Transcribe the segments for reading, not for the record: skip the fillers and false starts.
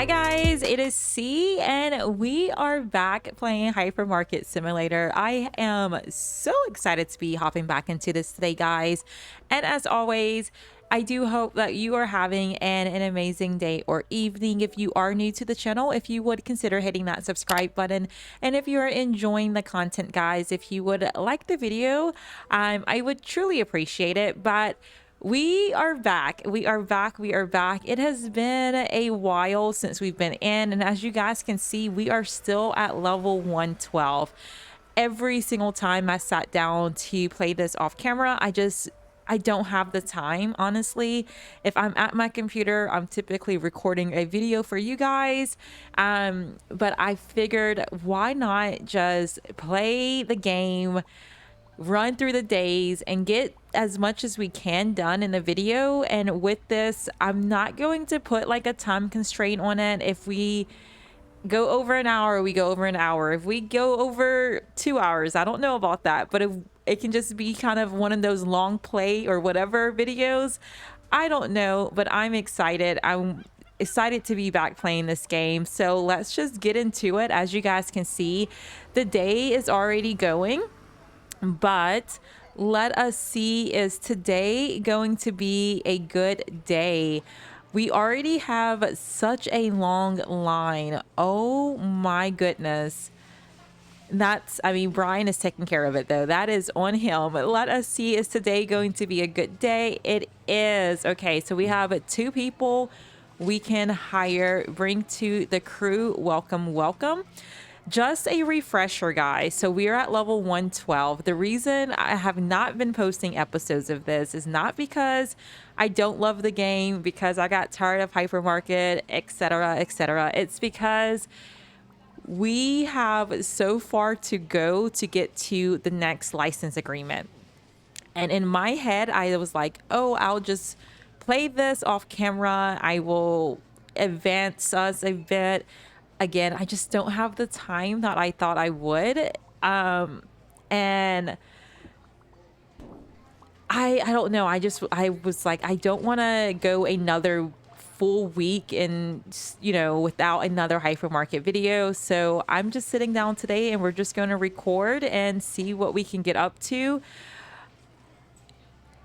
Hi guys, it is C and we are back playing Hypermarket Simulator. I am so excited to be hopping back into this today, guys. And as always, I do hope that you are having an amazing day or evening. If you are new to the channel, if you would consider hitting that subscribe button. And if you are enjoying the content, guys, if you would like the video, I would truly appreciate it. But we are back. We are back. We are back. It has been a while since we've been in. And as you guys can see, we are still at level 112. Every single time I sat down to play this off camera, I don't have the time, honestly. If I'm at my computer, I'm typically recording a video for you guys. But I figured, why not just play the game, run through the days and get as much as we can done in the video. And with this, I'm not going to put like a time constraint on it. If we go over an hour, we go over an hour. If we go over 2 hours, I don't know about that, but if it can just be kind of one of those long play or whatever videos, I don't know, but I'm excited. I'm excited to be back playing this game. So let's just get into it. As you guys can see, the day is already going. But let us see, is today going to be a good day? We already have such a long line. Oh my goodness. I mean, Brian is taking care of it though. That is on him. Let us see, is today going to be a good day? It is. Okay, so we have 2 people we can hire, bring to the crew. Welcome, welcome. Just a refresher, guys. So we are at level 112. The reason I have not been posting episodes of this is not because I don't love the game, because I got tired of Hypermarket, etc., etc. It's because we have so far to go to get to the next license agreement. And in my head, I was like, oh, I'll just play this off camera. I will advance us a bit. Again, I just don't have the time that I thought I would. And I don't know. I was like, I don't want to go another full week and, without another Hypermarket video. So I'm just sitting down today and we're just going to record and see what we can get up to.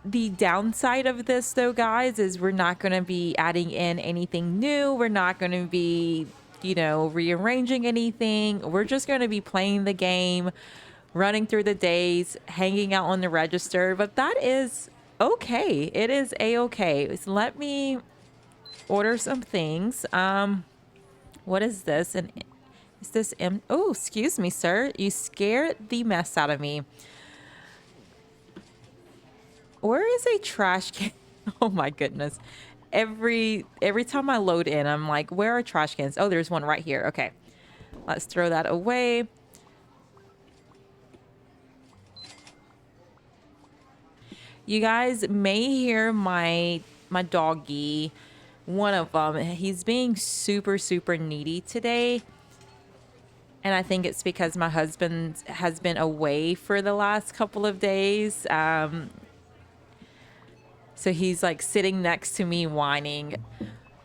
The downside of this though, guys, is we're not going to be adding in anything new. We're not going to be rearranging anything. We're just going to be playing the game, running through the days, hanging out on the register. But that is okay. It is a-okay. So let me order some things. What is this? And is this oh, excuse me, sir. You scared the mess out of me. Where is a trash can? Oh my goodness. Every time I load in, I'm like, where are trash cans? Oh, there's one right here. Okay, let's throw that away. You guys may hear my doggy, one of them. He's being super needy today, and I think it's because my husband has been away for the last couple of days. So he's like sitting next to me whining.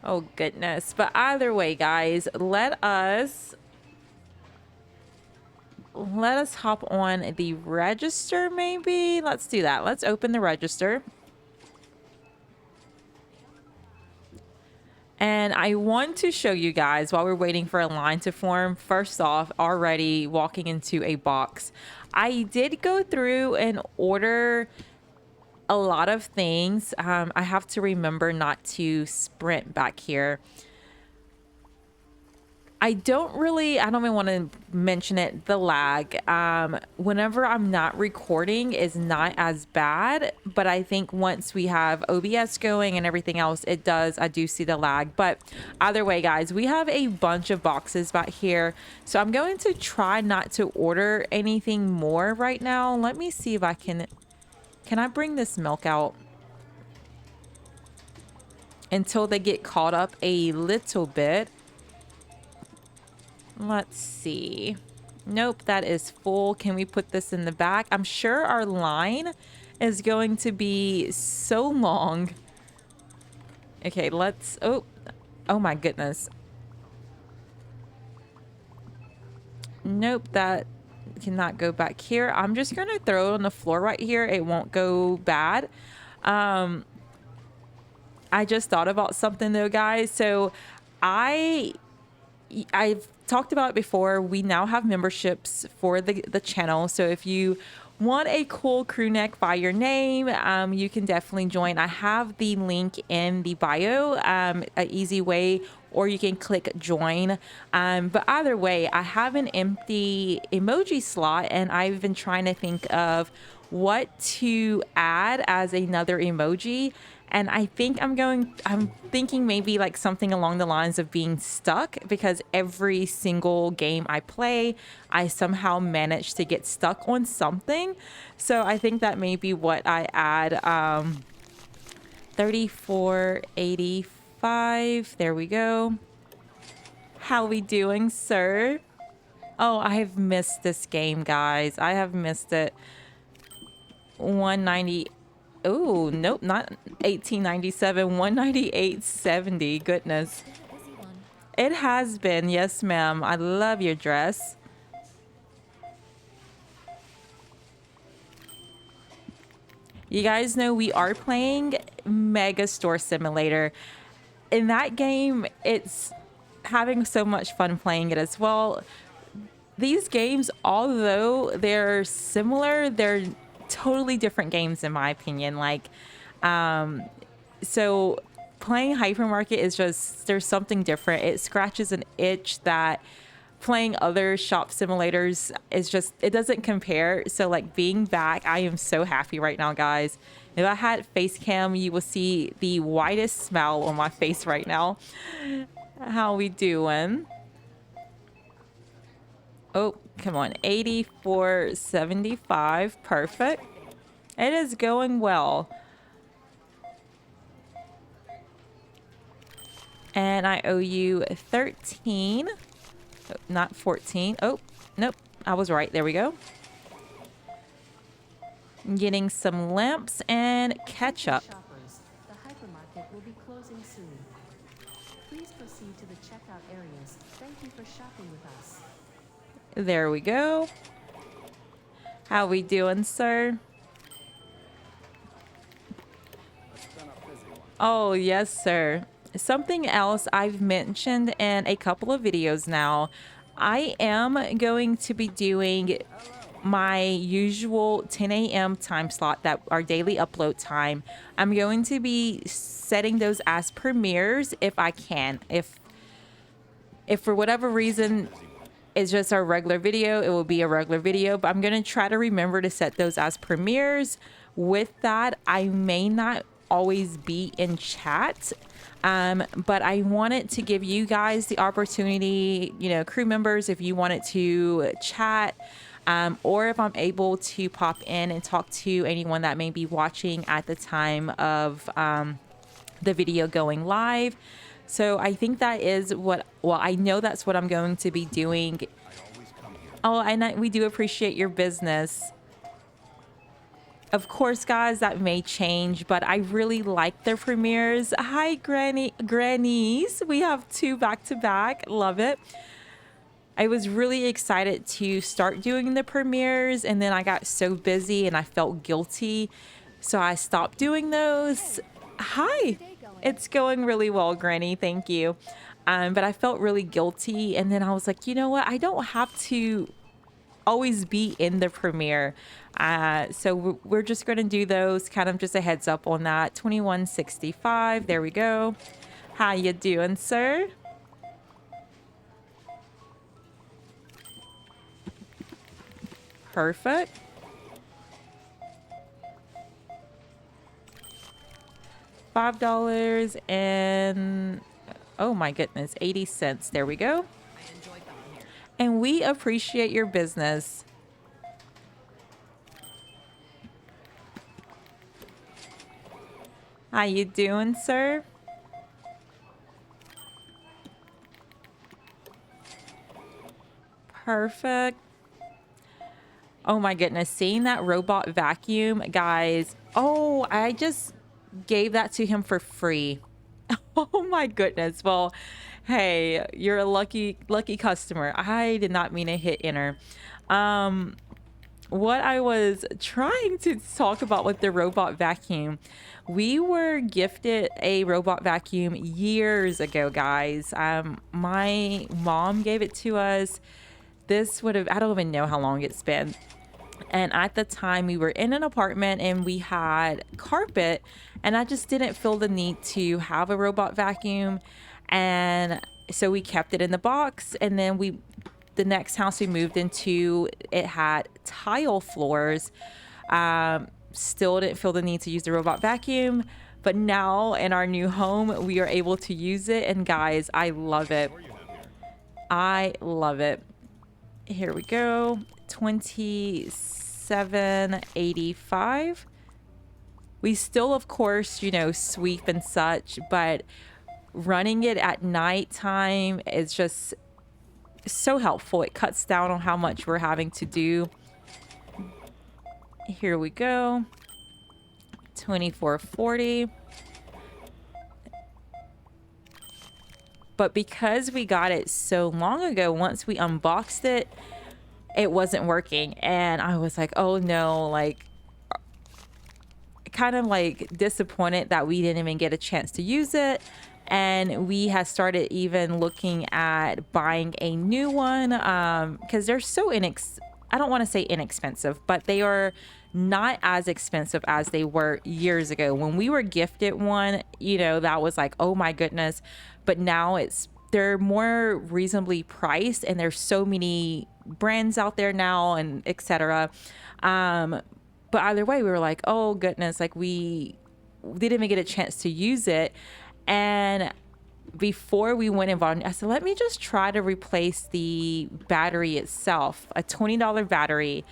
Oh goodness. But either way, guys, let us hop on the register maybe. Let's do that. Let's open the register. And I want to show you guys while we're waiting for a line to form. First off, already walking into a box. I did go through and order a lot of things. I have to remember not to sprint back here. I don't even want to mention it. The lag, whenever I'm not recording, is not as bad, but I think once we have OBS going and everything else, I do see the lag. But either way, guys, we have a bunch of boxes back here, so I'm going to try not to order anything more right now. Let me see if I can I bring this milk out until they get caught up a little bit? Let's see. Nope, that is full. Can we put this in the back? I'm sure our line is going to be so long. Okay, oh my goodness. Nope, that cannot go back here. I'm just gonna throw it on the floor right here. It won't go bad. I just thought about something though, guys. So I I've talked about it before. We now have memberships for the channel. So if you want a cool crew neck by your name, you can definitely join. I have the link in the bio, an easy way, or you can click join. But either way, I have an empty emoji slot, and I've been trying to think of what to add as another emoji. And I think I'm thinking maybe like something along the lines of being stuck, because every single game I play, I somehow manage to get stuck on something. So I think that may be what I add. 3485. There we go. How we doing, sir? Oh, I have missed this game, guys. I have missed it. 190. Oh, nope, not 1897, 198.70. Goodness. It has been. Yes, ma'am. I love your dress. You guys know we are playing Mega Store Simulator. In that game, it's having so much fun playing it as well. These games, although they're similar, they're totally different games in my opinion. Like, so playing Hypermarket is just, there's something different. It scratches an itch that playing other shop simulators is just, it doesn't compare. So like being back, I am so happy right now, guys. If I had face cam, you will see the widest smile on my face right now. How we doing? Oh, come on. 84.75. Perfect. It is going well. And I owe you 13. Oh, not 14. Oh, nope. I was right. There we go. Getting some lamps and ketchup. Shoppers, the hypermarket will be closing soon. Please proceed to the checkout areas. Thank you for shopping with us. There we go. How we doing, sir? Oh, yes, sir. Something else I've mentioned in a couple of videos now. I am going to be doing my usual 10 a.m. time slot, that our daily upload time. I'm going to be setting those as premieres if I can. If for whatever reason it's just our regular video, it will be a regular video, but I'm going to try to remember to set those as premieres. With that, I may not always be in chat, but I wanted to give you guys the opportunity, you know, crew members, if you wanted to chat, or if I'm able to pop in and talk to anyone that may be watching at the time of the video going live. So I think that is what, well, I know that's what I'm going to be doing. Oh, and we do appreciate your business. Of course, guys, that may change, but I really like their premieres. Hi, Grannies. We have 2 back to back. Love it. I was really excited to start doing the premieres, and then I got so busy and I felt guilty, so I stopped doing those. Hi. It's going really well, Granny. Thank you. But I felt really guilty, and then I was like, you know what? I don't have to always be in the premiere. So we're just going to do those, kind of just a heads up on that. 2165. There we go. How you doing, sir? Perfect. $5 and, oh my goodness, 80 cents. There we go. And we appreciate your business. How you doing, sir? Perfect. Oh my goodness, seeing that robot vacuum, guys. Oh, I just gave that to him for free. Oh my goodness. Well, Hey, you're a lucky customer. I did not mean to hit enter. Um, what I was trying to talk about with the robot vacuum, we were gifted a robot vacuum years ago, guys. My mom gave it to us. This would have, I don't even know how long it's been. And at the time, we were in an apartment and we had carpet, and I just didn't feel the need to have a robot vacuum. And so we kept it in the box. And then the next house we moved into, it had tile floors. Still didn't feel the need to use the robot vacuum. But now in our new home, we are able to use it. And guys, I love it. I love it. Here we go. 27.85. We still, of course, sweep and such, but running it at nighttime is just so helpful. It cuts down on how much we're having to do. Here we go. 24.40. But because we got it so long ago, once we unboxed it, it wasn't working. And I was like, oh no, like kind of like disappointed that we didn't even get a chance to use it. And we had started even looking at buying a new one because they're so I don't want to say inexpensive, but they are not as expensive as they were years ago. When we were gifted one, that was like, oh my goodness. But now they're more reasonably priced, and there's so many brands out there now and etc. But either way, we were like, oh goodness, like we didn't even get a chance to use it. And before we went and bought, I said, let me just try to replace the battery itself, a $20 battery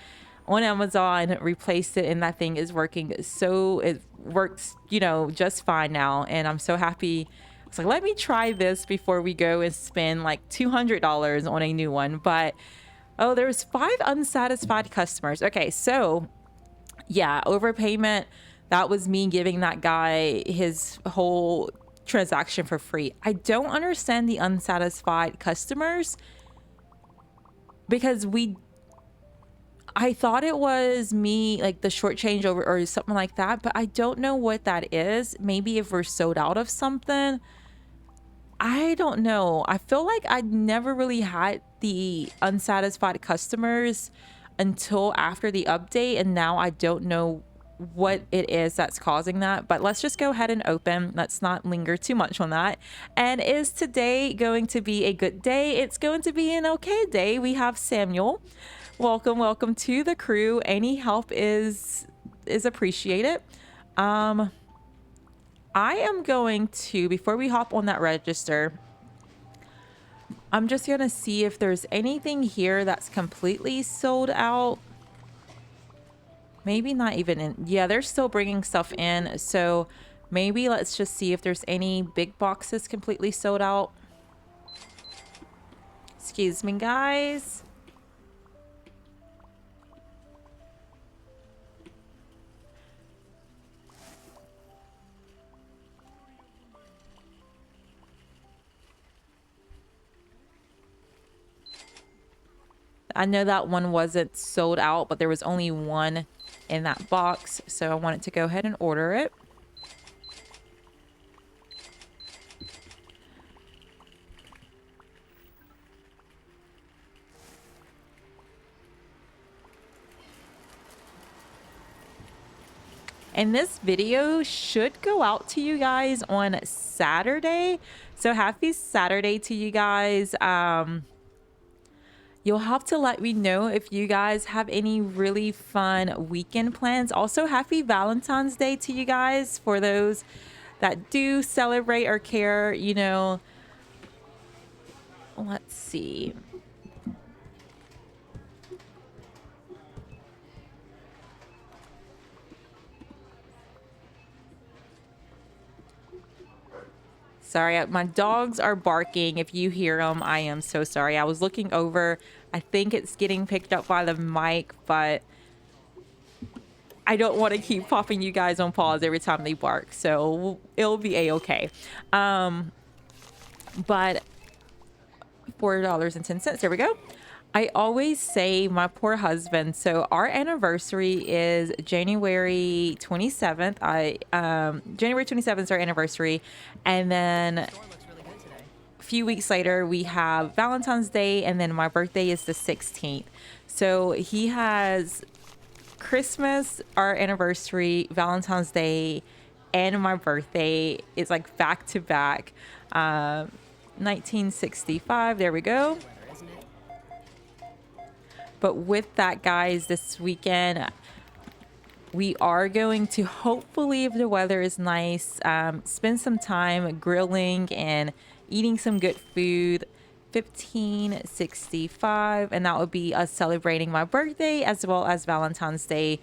on Amazon, replaced it, and that thing is working. So it works, just fine now. And I'm so happy. It's like, let me try this before we go and spend like $200 on a new one. But, oh, there's 5 unsatisfied customers. Okay, so yeah, overpayment. That was me giving that guy his whole transaction for free. I don't understand the unsatisfied customers because I thought it was me, like the short change over or something like that, but I don't know what that is. Maybe if we're sold out of something. I don't know. I feel like I never really had the unsatisfied customers until after the update, and now I don't know what it is that's causing that. But let's just go ahead and open. Let's not linger too much on that. And is today going to be a good day? It's going to be an okay day. We have Samuel. Welcome to the crew. Any help is appreciated. I am going to, before we hop on that register, I'm just going to see if there's anything here that's completely sold out. Maybe not even in. Yeah, they're still bringing stuff in. So maybe let's just see if there's any big boxes completely sold out. Excuse me, guys. I know that one wasn't sold out, but there was only one in that box, so I wanted to go ahead and order it. And this video should go out to you guys on Saturday. So happy Saturday to you guys. You'll have to let me know if you guys have any really fun weekend plans. Also, happy Valentine's Day to you guys for those that do celebrate or care, Let's see. Sorry, my dogs are barking. If you hear them, I am so sorry. I was looking over. I think it's getting picked up by the mic, but I don't want to keep popping you guys on pause every time they bark. So it'll be a-okay. But $4.10. There we go. I always say my poor husband. So our anniversary is January 27th. January 27th is our anniversary. And then a few weeks later, we have Valentine's Day. And then my birthday is the 16th. So he has Christmas, our anniversary, Valentine's Day, and my birthday. It's like back to back. 1965. There we go. But with that, guys, this weekend, we are going to, hopefully, if the weather is nice, spend some time grilling and eating some good food. 1565, and that would be us celebrating my birthday as well as Valentine's Day,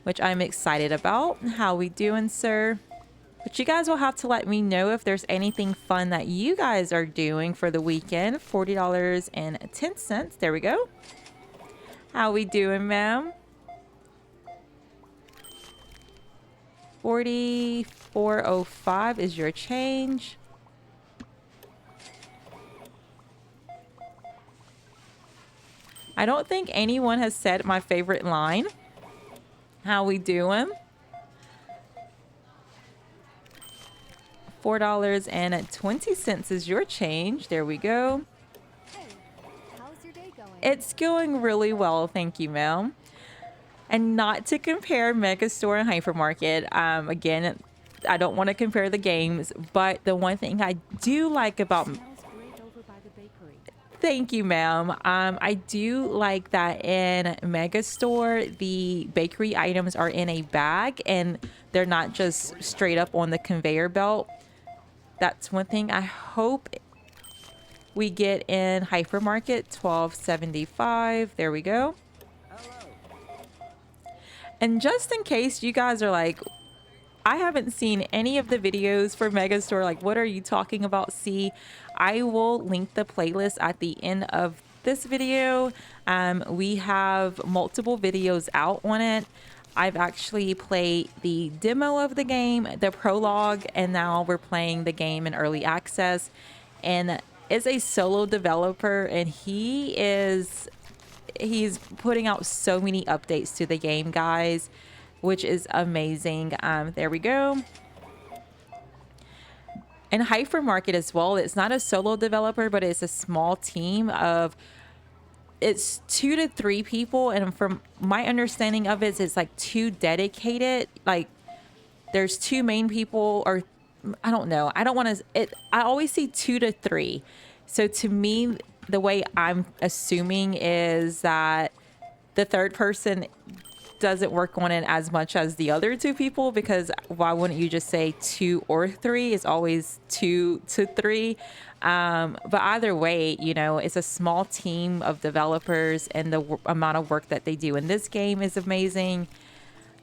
which I'm excited about. How we doing, sir? But you guys will have to let me know if there's anything fun that you guys are doing for the weekend. $40.10. There we go. How we doing, ma'am? 4405 is your change. I don't think anyone has said my favorite line. How we doing? $4.20 is your change. There we go. Hey, how's your day going? It's going really well, thank you, ma'am. And not to compare Megastore and Hypermarket. Again, I don't want to compare the games, but the one thing I do like about... Smells great over by the bakery. Thank you, ma'am. I do like that in Megastore, the bakery items are in a bag and they're not just straight up on the conveyor belt. That's one thing I hope we get in Hypermarket. $12.75. There we go. And just in case you guys are like, I haven't seen any of the videos for Megastore, like what are you talking about? See, I will link the playlist at the end of this video. We have multiple videos out on it. I've actually played the demo of the game, the prologue, and now we're playing the game in early access. And it's a solo developer, and he's putting out so many updates to the game, guys, which is amazing. There we go. And Hypermarket as well. It's not a solo developer, but it's a small team of, it's 2 to 3 people. And from my understanding of it, it's like 2 dedicated, like there's 2 main people, or I don't know. I don't want to, I always see 2 to 3. So to me, the way I'm assuming is that the third person doesn't work on it as much as the other 2 people, because why wouldn't you just say 2 or 3? It's always 2 to 3. But either way, you know, it's a small team of developers, and the amount of work that they do in this game is amazing.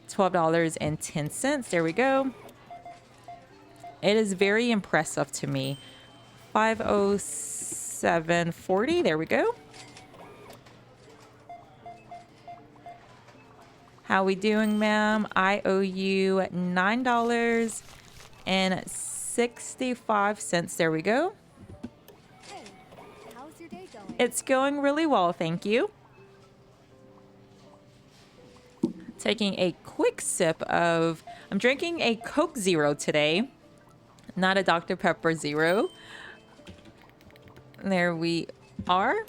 $12.10. There we go. It is very impressive to me. 507.40. There we go. How we doing, ma'am? I owe you $9.65. There we go. Hey, how's your day going? It's going really well, thank you. Taking a quick sip of... I'm drinking a Coke Zero today, not a Dr. Pepper Zero. There we are.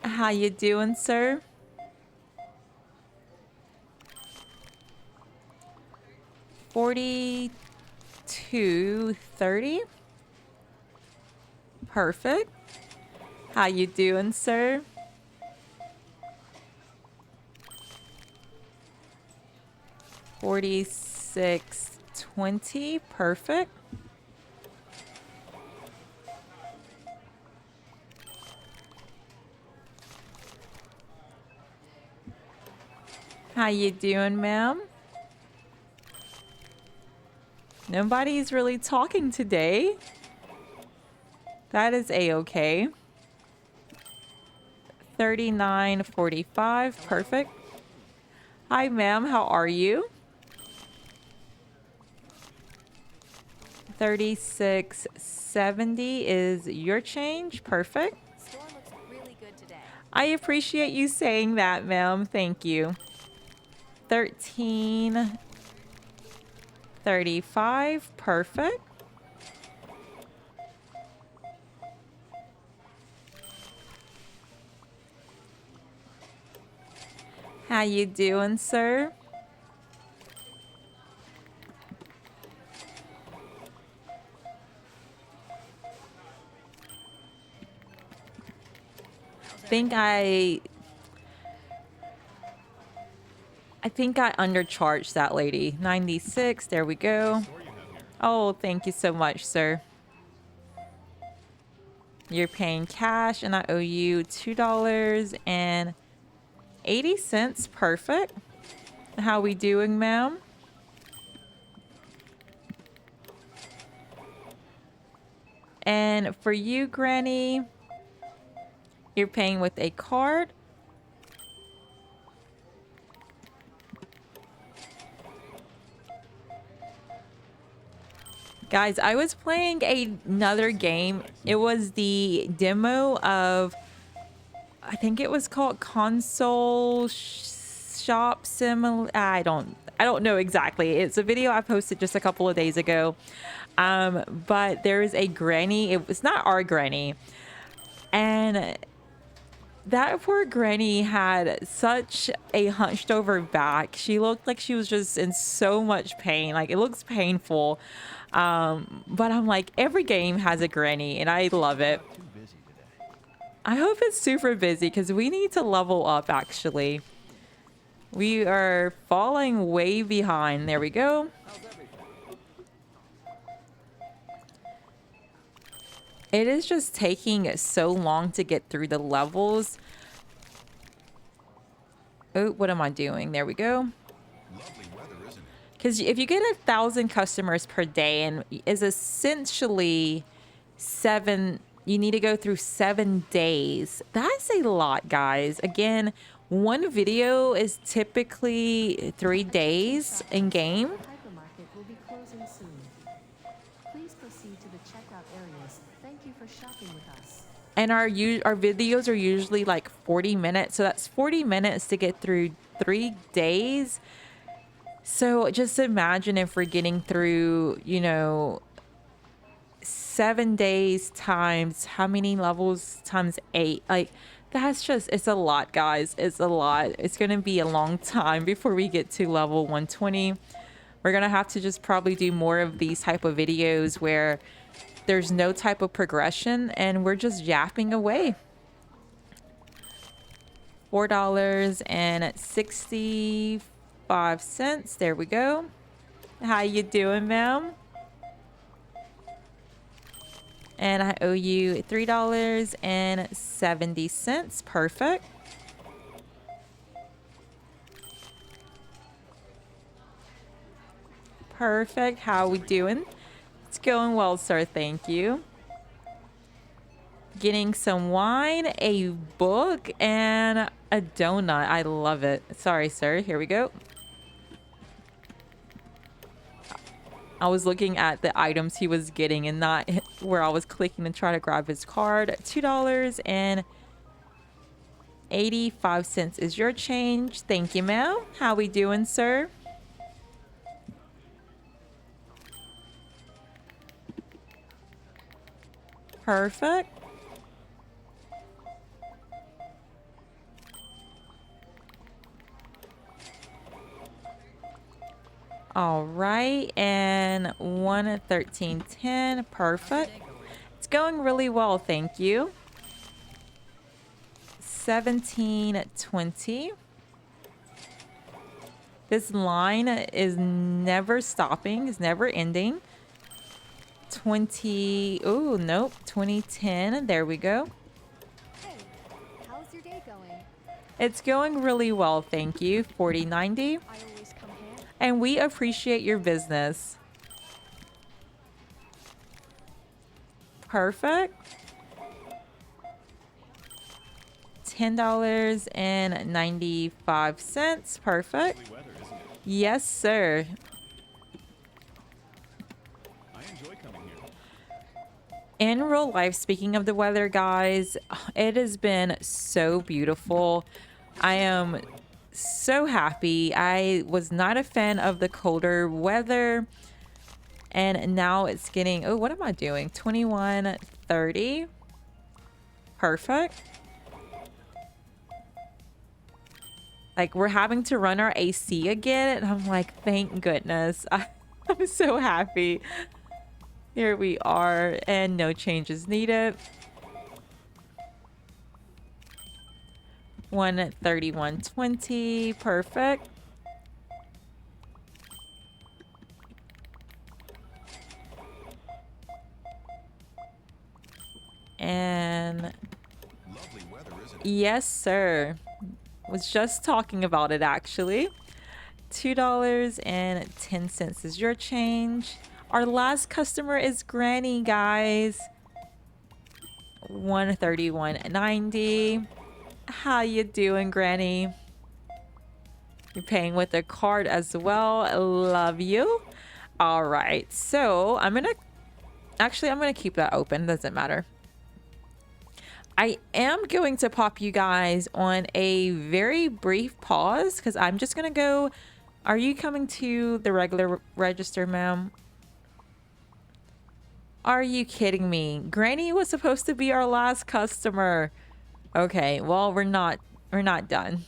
How you doing, sir? $42.30. Perfect. How you doing, sir? $46.20. Perfect. How you doing, ma'am? Nobody's really talking today. That is a-okay. $39.45. Perfect. Hi, ma'am. How are you? $36.70 is your change. Perfect. I appreciate you saying that, ma'am. Thank you. 13.35. Perfect. How you doing, sir? think I think I undercharged that lady. 96. There we go. Oh, thank you so much, sir. You're paying cash and I owe you $2.80. Perfect. How we doing, ma'am? And for you, Granny, you're paying with a card. Guys, I was playing another game. It was the demo of, I think it was called Console Shop Sim. I don't know exactly. It's a video I posted just a couple of days ago. But there is a granny. It's not our granny. And that poor granny had such a hunched over back. She looked like she was just in so much pain. Like, it looks painful. But I'm like, every game has a granny and I love it. I hope it's super busy because we need to level up, actually. We are falling way behind. There we go. It is just taking so long to get through the levels. Oh, what am I doing? There we go. Because if you get 1,000 customers per day and is essentially you need to go through 7 days. That's a lot, guys. Again, one video is typically 3 days in game. Hypermarket will be closing soon. Please proceed to the checkout areas. Thank you for shopping with us. And our videos are usually like 40 minutes. So that's 40 minutes to get through 3 days. So just imagine if we're getting through, 7 days times how many levels times 8. Like, it's a lot, guys. It's a lot. It's going to be a long time before we get to level 120. We're going to have to just probably do more of these type of videos where there's no type of progression and we're just yapping away. $4.65. There we go. How you doing, ma'am? And I owe you $3.70. Perfect. Perfect. How we doing? It's going well, sir. Thank you. Getting some wine, a book, and a donut. I love it. Sorry, sir. Here we go. I was looking at the items he was getting and not where I was clicking to try to grab his card. $2.85 is your change. Thank you, ma'am. How we doing, sir? Perfect. All right, and 113.10. Perfect. It's going really well, thank you. 17.20. This line is never stopping, is never ending. 2010. There we go. Hey, how's your day going? It's going really well, thank you. 40.90. I always come here. And we appreciate your business. Perfect. $10.95. Perfect. Yes, sir. In real life, speaking of the weather, guys, it has been so beautiful. I am so happy. I was not a fan of the colder weather, and now it's getting, oh, what am I doing? 21, 30. Perfect. Like, we're having to run our AC again, and I'm like, thank goodness. I'm so happy. Here we are, and no changes needed. 131.20. Perfect. And Lovely weather, isn't it? yes, sir. Was just talking about it actually. $2.10 is your change. Our last customer is Granny, guys. 131.90. How you doing, Granny? You're paying with a card as well. Love you. All right. So I'm gonna keep that open. Doesn't matter. I am going to pop you guys on a very brief pause because I'm just gonna go. Are you coming to the regular register, ma'am? Are you kidding me? Granny was supposed to be our last customer. Okay, well, we're not done.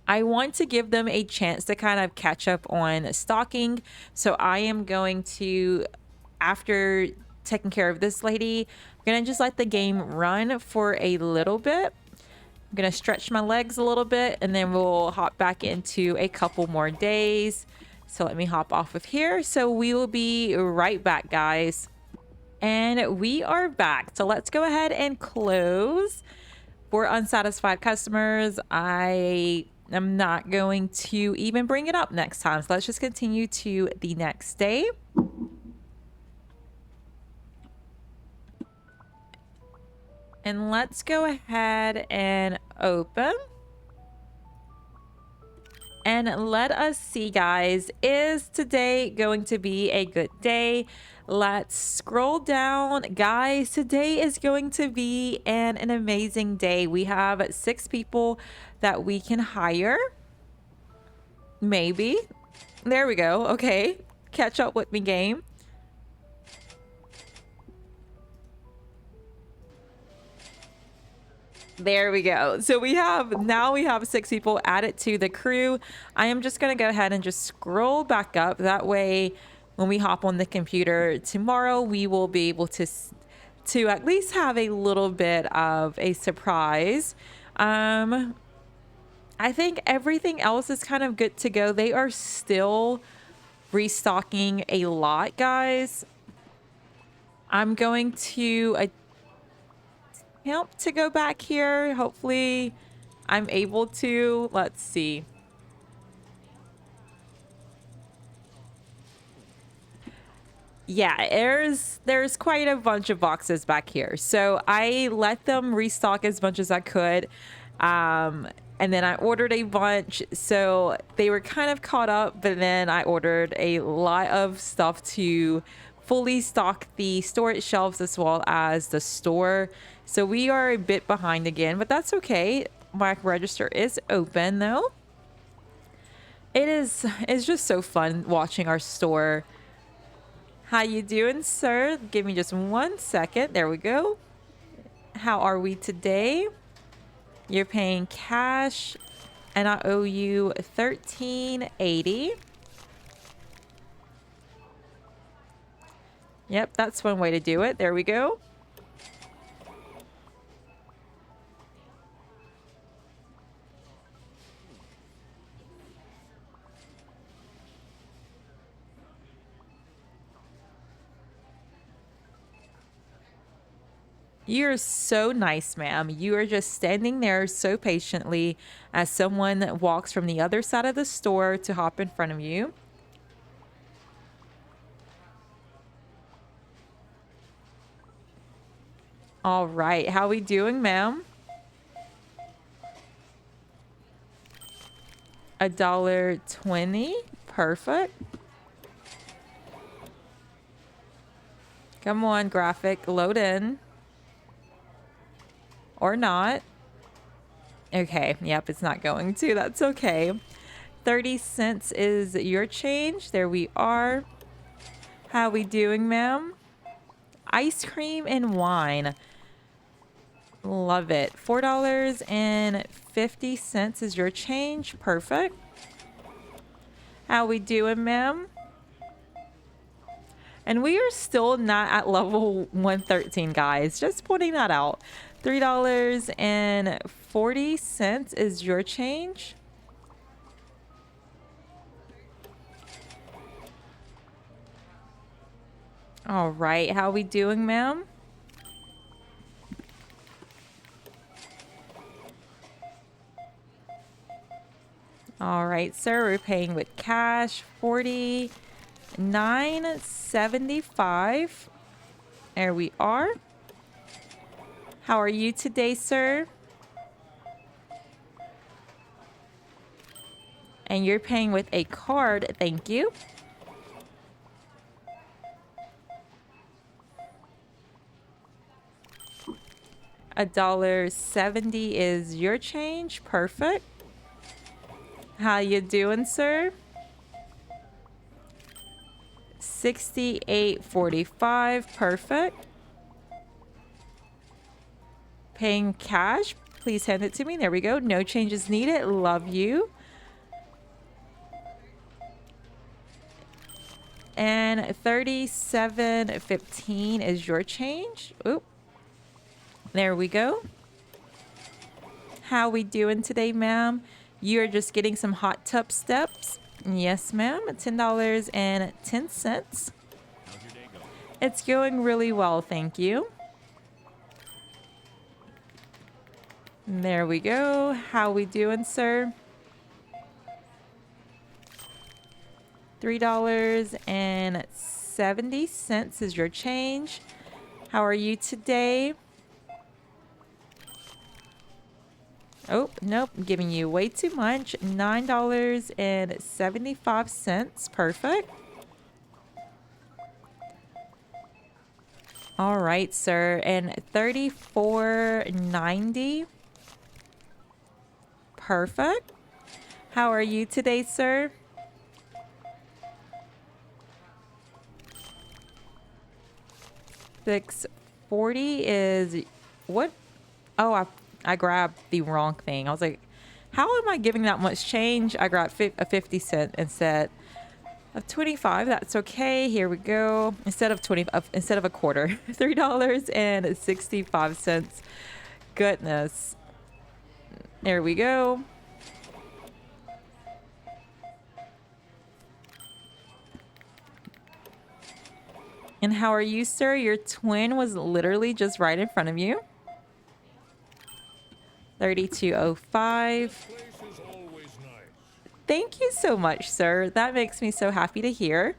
I want to give them a chance to kind of catch up on stocking. So I am going to, after taking care of this lady, I'm going to just let the game run for a little bit. I'm going to stretch my legs a little bit, and then we'll hop back into a couple more days. So let me hop off of here. So we will be right back, guys. And we are back. So let's go ahead and close. For unsatisfied customers, I am not going to even bring it up next time. So let's just continue to the next day. And let's go ahead and open. And let us see, guys, is today going to be a good day? Let's scroll down. Guys, today is going to be an amazing day. We have 6 people that we can hire. Maybe. There we go. Okay. Catch up with me, game. There we go. So we have 6 people added to the crew. I am just going to go ahead and just scroll back up. That way, when we hop on the computer tomorrow, we will be able to at least have a little bit of a surprise. I think everything else is kind of good to go. They are still restocking a lot, guys. I'm going to attempt to go back here. Hopefully I'm able to. Let's see. Yeah, there's quite a bunch of boxes back here. So I let them restock as much as I could. And then I ordered a bunch. So they were kind of caught up, but then I ordered a lot of stuff to fully stock the storage shelves as well as the store. So we are a bit behind again, but that's okay. My register is open though. It's just so fun watching our store. How you doing, sir? Give me just 1 second. There we go. How are we today? You're paying cash, and I owe you $13.80. Yep, that's one way to do it. There we go. You're so nice, ma'am. You are just standing there so patiently as someone walks from the other side of the store to hop in front of you. All right. How we doing, ma'am? $1.20. Perfect. Come on, graphic, load in. Or not. Okay, yep, it's not going to. That's okay. 30 cents is your change. There we are. How we doing, ma'am? Ice cream and wine. Love it. $4.50 is your change. Perfect. How we doing, ma'am? And we are still not at level 113, guys. Just pointing that out. $3.40 is your change. All right. How we doing, ma'am? All right, sir. We're paying with cash. $49.75. There we are. How are you today, sir? And you're paying with a card. Thank you. $1.70 is your change. Perfect. How you doing, sir? 68.45. Perfect. Paying cash. Please hand it to me. There we go. No changes needed. Love you. And 37.15 is your change. Oop. There we go. How we doing today, ma'am? You're just getting some hot tub steps. Yes, ma'am. $10.10. How's your day going? It's going really well, thank you. There we go. How we doing, sir? $3.70 is your change. How are you today? Oh, nope. I'm giving you way too much. $9.75. Perfect. All right, sir. And $34.90. Perfect. How are you today, sir? $6.40 is what? Oh, I grabbed the wrong thing. I was like, how am I giving that much change? I grabbed a 50 cent instead of 25. That's okay. Here we go. Instead of a quarter. $3.65. Goodness. There we go. And how are you, sir? Your twin was literally just right in front of you. 32.05. Place is always nice. Thank you so much, sir. That makes me so happy to hear.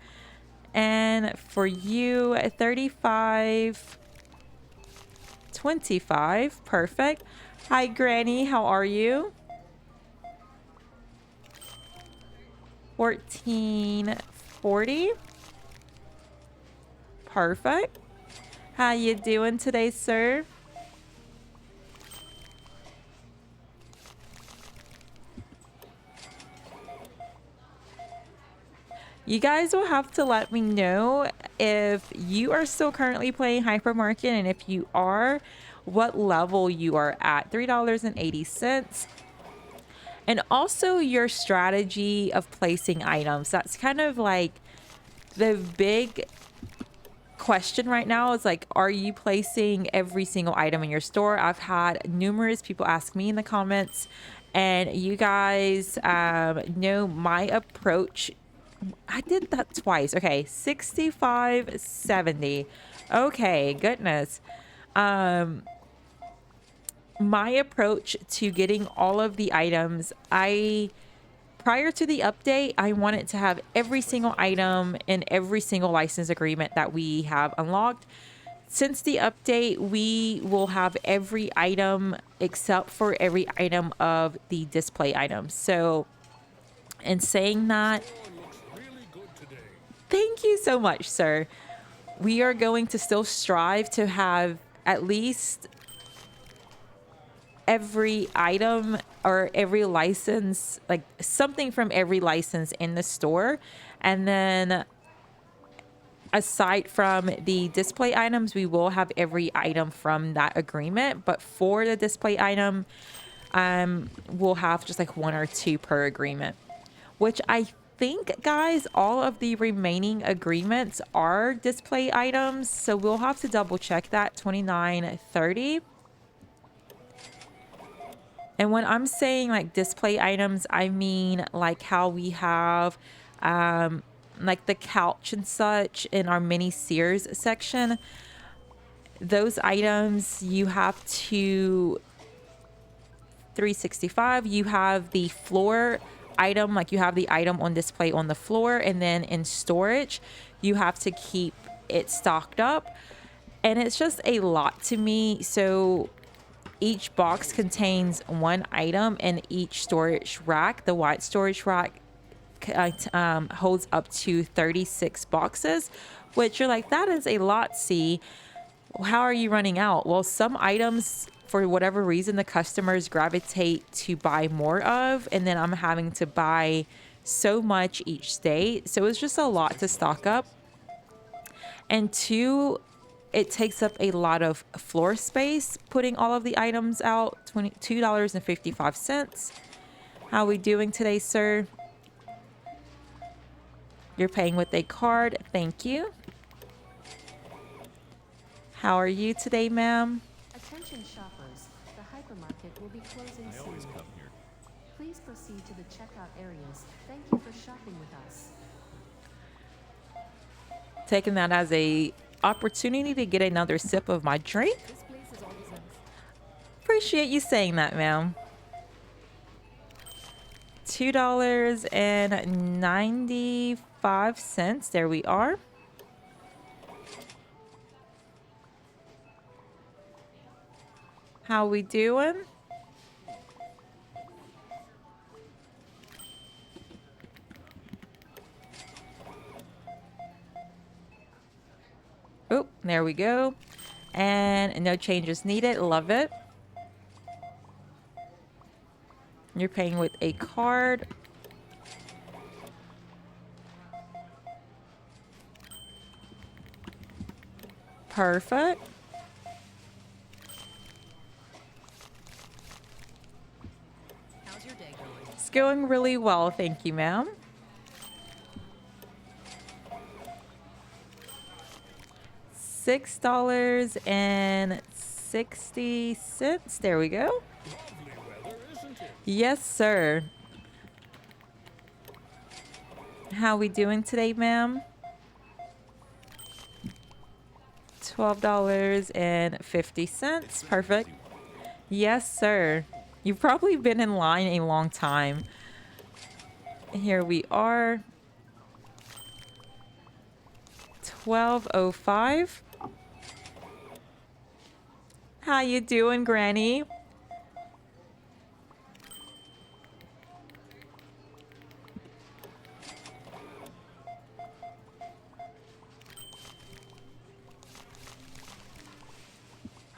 And for you, 35.25. Perfect. Hi, Granny. How are you? 14.40. Perfect. How you doing today, sir? You guys will have to let me know if you are still currently playing Hypermarket, and if you are, what level you are at. $3.80. And also your strategy of placing items. That's kind of like the big question right now is like, are you placing every single item in your store? I've had numerous people ask me in the comments, and you guys know my approach. I did that twice. Okay, 65.70. Okay, goodness. My approach to getting all of the items, prior to the update, I wanted to have every single item in every single license agreement that we have unlocked. Since the update, we will have every item except for every item of the display items. So, in saying that, Looks really good today. thank you so much, sir. we are going to still strive to have at least every item or every license, like something from every license in the store. And then aside from the display items, we will have every item from that agreement. But for the display item, we'll have just like one or two per agreement, which I think, guys, all of the remaining agreements are display items. So we'll have to double check that. 29.30. And when I'm saying like display items, I mean like how we have like the couch and such in our mini Sears section. Those items you have to 365. You have the floor item, like you have the item on display on the floor, and then in storage, you have to keep it stocked up. And it's just a lot to me. So each box contains one item, and each storage rack, the white storage rack, holds up to 36 boxes, which you're like, that is a lot. See, how are you running out? Well, some items, for whatever reason, the customers gravitate to buy more of, and then I'm having to buy so much each day. So it's just a lot to stock up. And two, it takes up a lot of floor space putting all of the items out. $22.55. How are we doing today, sir? You're paying with a card. Thank you. How are you today, ma'am? Attention shoppers, the hypermarket will be closing I always soon. come here. Please proceed to the checkout areas. Thank you for shopping with us. Taking that as a opportunity to get another sip of my drink. This place is always nice. Appreciate you saying that, ma'am. $2.95. There we are. How we doing? Oh, there we go. And no changes needed. Love it. You're paying with a card. Perfect. How's your day going? It's going really well. Thank you, ma'am. $6.60. There we go. Lovely weather, isn't it? Yes, sir. How we doing today, ma'am? $12.50. Perfect. Yes, sir. You've probably been in line a long time. Here we are. 12:05. How you doing, Granny?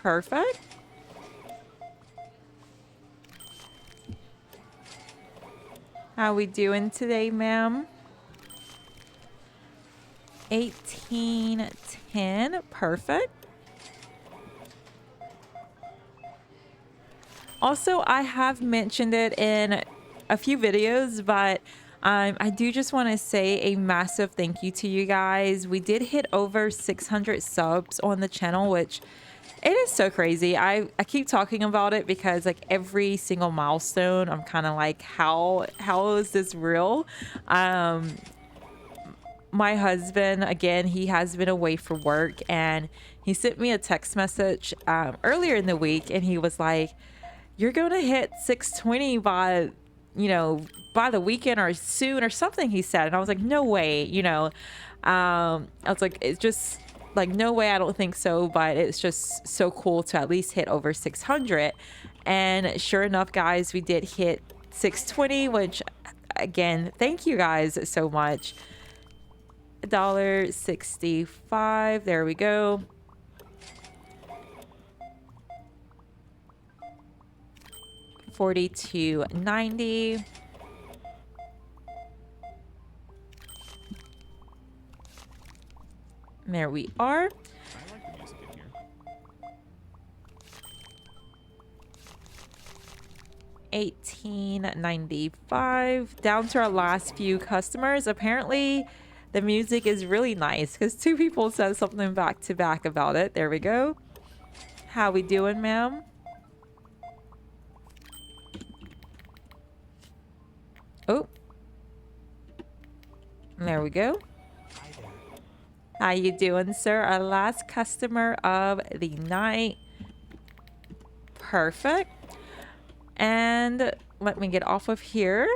Perfect. How we doing today, ma'am? 1810. Perfect. Also, I have mentioned it in a few videos, but I do just want to say a massive thank you to you guys. We did hit over 600 subs on the channel, which it is so crazy. I keep talking about it because like every single milestone, I'm kind of like, how is this real? My husband, again, he has been away for work, and he sent me a text message earlier in the week, and he was like, you're going to hit 620 by, by the weekend or soon or something, he said. And I was like, no way, I was like, it's just like, no way, I don't think so. But it's just so cool to at least hit over 600. And sure enough, guys, we did hit 620, which again, thank you guys so much. $1.65. There we go. $42.90. There we are. I like the music in here. $18.95. Down to our last few customers. Apparently, the music is really nice because two people said something back to back about it. There we go. How we doing, ma'am? Oh. There we go. How you doing, sir? Our last customer of the night. Perfect. And let me get off of here.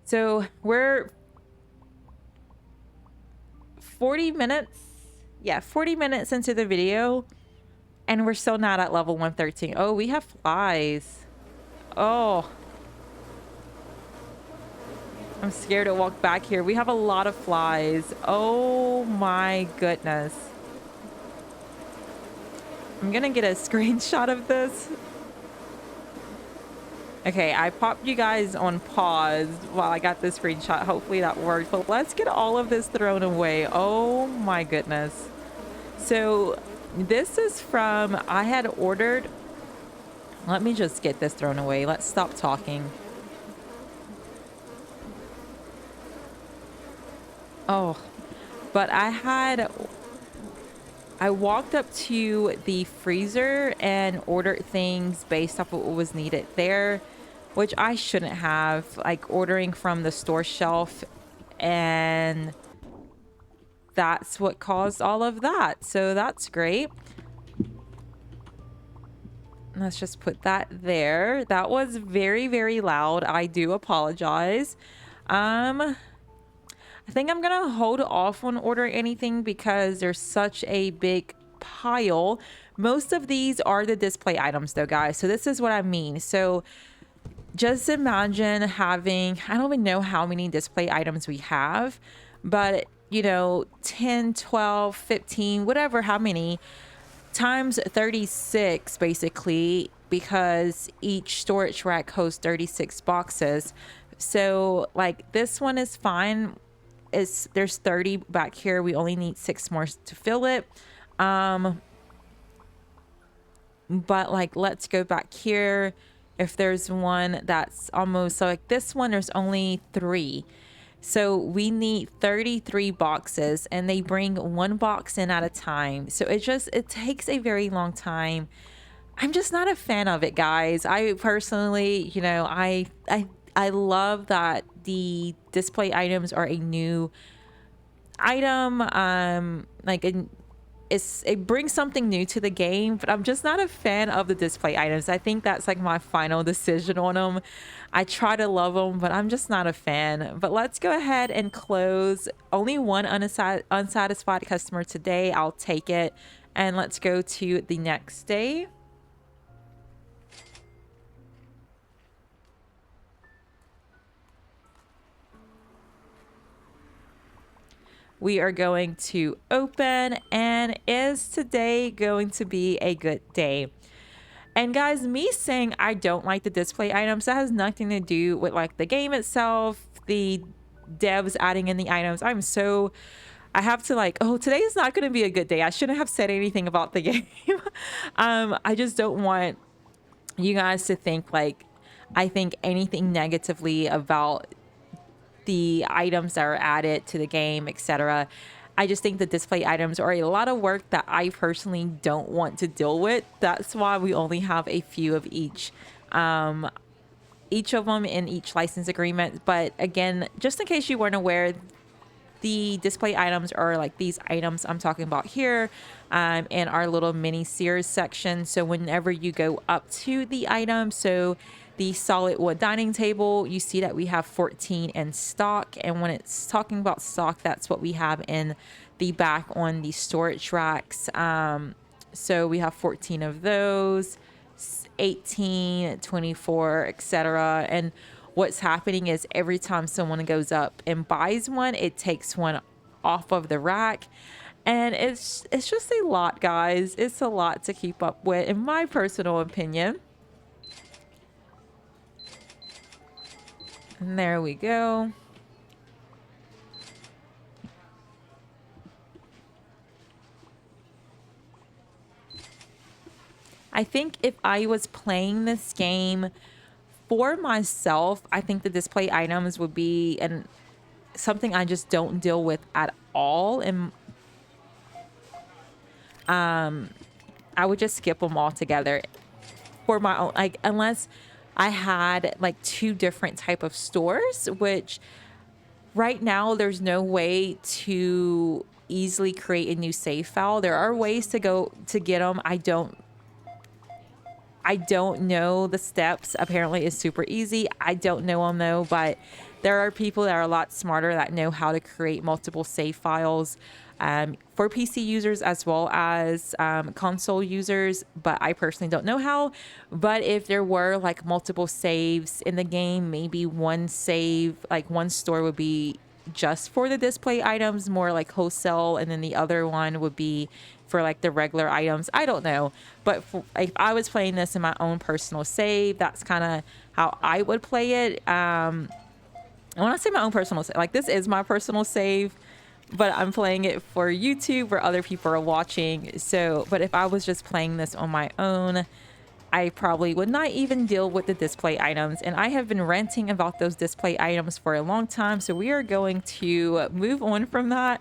So we're 40 minutes. Yeah, 40 minutes into the video. And we're still not at level 113. Oh, we have flies. Oh. I'm scared to walk back here. We have a lot of flies. Oh my goodness. I'm gonna get a screenshot of this. Okay, I popped you guys on pause while I got the screenshot. Hopefully that worked. But let's get all of this thrown away. Oh my goodness. So this is from, I had ordered, let me just get this thrown away. Let's stop talking. Oh, but I walked up to the freezer and ordered things based off of what was needed there, which I shouldn't have, like ordering from the store shelf, and that's what caused all of that. So that's great. Let's just put that there. That was very, very loud. I do apologize. I think I'm gonna hold off on ordering anything because there's such a big pile. Most of these are the display items though, guys. So this is what I mean. So just imagine having, I don't even know how many display items we have, but you know, 10, 12, 15, whatever, how many, times 36 basically, because each storage rack hosts 36 boxes. So like this one is fine. There's 30 back here. We only need 6 more to fill it. But like, let's go back here. If there's one that's almost, so like this one, there's only 3. So we need 33 boxes, and they bring 1 box in at a time. So it takes a very long time. I'm just not a fan of it, guys. I personally, you know, I love that the display items are a new item. It brings something new to the game, but I'm just not a fan of the display items. I think that's like my final decision on them. I try to love them, but I'm just not a fan. But let's go ahead and close. Only one unsatisfied customer today. I'll take it. And let's go to the next day. We are going to open, and is today going to be a good day? And guys, me saying I don't like the display items, that has nothing to do with like the game itself, the devs adding in the items. I have to like, oh, today is not going to be a good day. I shouldn't have said anything about the game. I just don't want you guys to think like I think anything negatively about the items that are added to the game, etc. I just think the display items are a lot of work that I personally don't want to deal with. That's why we only have a few of each of them in each license agreement. But again, just in case you weren't aware, the display items are like these items I'm talking about here in our little mini Sears section. So whenever you go up to the item, so the solid wood dining table, you see that we have 14 in stock. And when it's talking about stock, that's what we have in the back on the storage racks. So we have 14 of those, 18, 24, etc. And what's happening is every time someone goes up and buys one, it takes one off of the rack. And it's just a lot, guys. It's a lot to keep up with, in my personal opinion. And there we go. I think if I was playing this game for myself, I think the display items would be something I just don't deal with at all. And I would just skip them altogether for my own, like, unless I had like two different type of stores, which right now there's no way to easily create a new save file. There are ways to go to get them. I don't know the steps. Apparently it's super easy. I don't know them though, but there are people that are a lot smarter that know how to create multiple save files for PC users as well as console users, but I personally don't know how. But if there were like multiple saves in the game, maybe one save, like one store would be just for the display items, more like wholesale, and then the other one would be for like the regular items. I don't know, but if I was playing this in my own personal save, that's kind of how I would play it. And when I say my own personal save, like this is my personal save, but I'm playing it for YouTube where other people are watching. So, but if I was just playing this on my own, I probably would not even deal with the display items. And I have been ranting about those display items for a long time. So we are going to move on from that.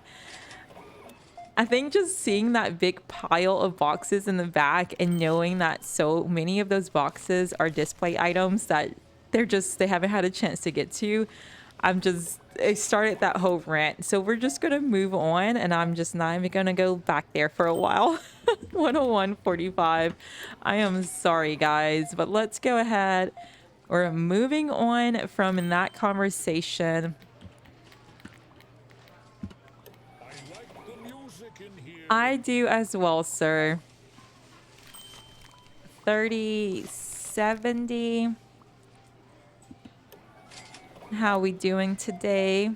I think just seeing that big pile of boxes in the back and knowing that so many of those boxes are display items that they haven't had a chance to get to. I started that whole rant. So we're just going to move on, and I'm just not even going to go back there for a while. 101.45. I am sorry, guys, but let's go ahead. We're moving on from that conversation. I like the music in here. I do as well, sir. 3070. How we doing today?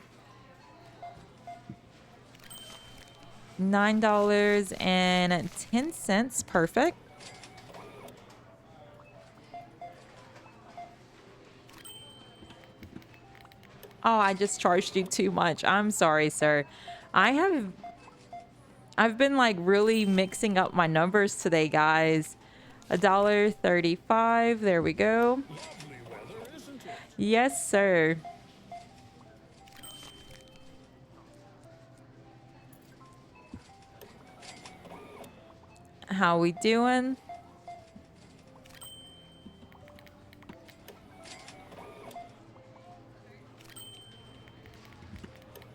$9.10. Perfect. Oh, I just charged you too much. I'm sorry, sir. I've been like really mixing up my numbers today, guys. $1.35. There we go. Lovely weather, isn't it? Yes, sir. How we doing?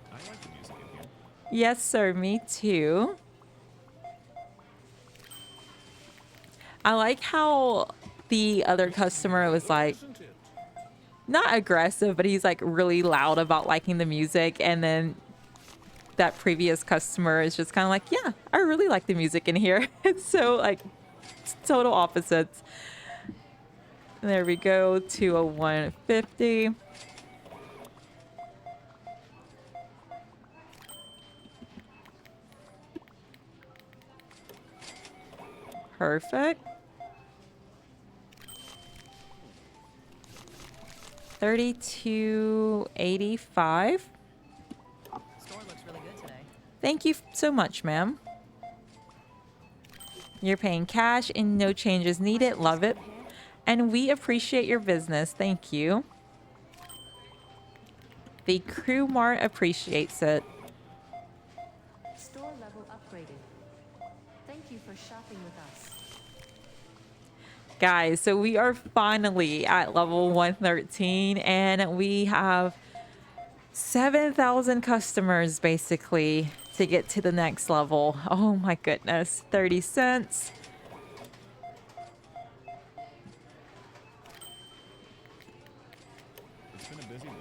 I like the music in here. Yes, sir. Me too. I like how the other customer was like, Isn't it? not aggressive, but he's like really loud about liking the music. And then that previous customer is just kind of like, yeah, I really like the music in here. It's so like total opposites. There we go. 201.50. Perfect. 32.85. Store looks really good today. Thank you so much, ma'am. You're paying cash and no changes needed. Love it. And we appreciate your business. Thank you. The Crew Mart appreciates it. Store level upgraded. Thank you for shopping with us. Guys, so we are finally at level 113 and we have 7,000 customers basically to get to the next level. Oh my goodness. 30 cents. It's been a busy one.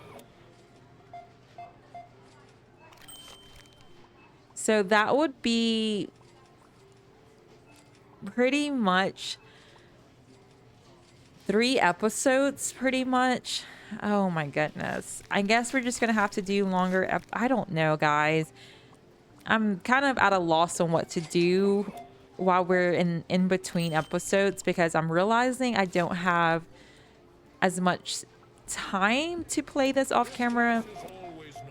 So that would be pretty much 3 episodes, pretty much. Oh my goodness. I guess we're just gonna have to do longer. I don't know, guys. I'm kind of at a loss on what to do while we're in between episodes because I'm realizing I don't have as much time to play this off camera. Is always nice.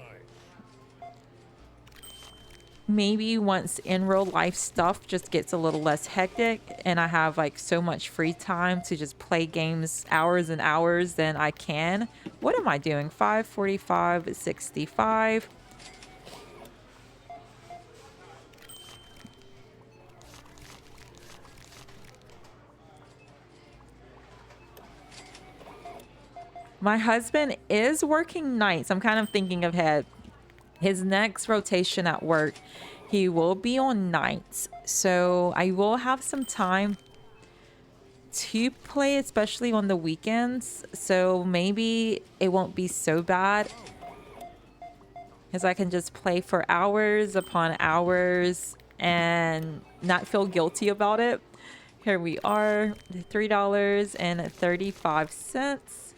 Maybe once in real life stuff just gets a little less hectic and I have like so much free time to just play games hours and hours, then I can. What am I doing? 5:45, 65. My husband is working nights. I'm kind of thinking ahead. His next rotation at work, he will be on nights. So I will have some time to play, especially on the weekends. So maybe it won't be so bad because I can just play for hours upon hours and not feel guilty about it. Here we are, $3.35.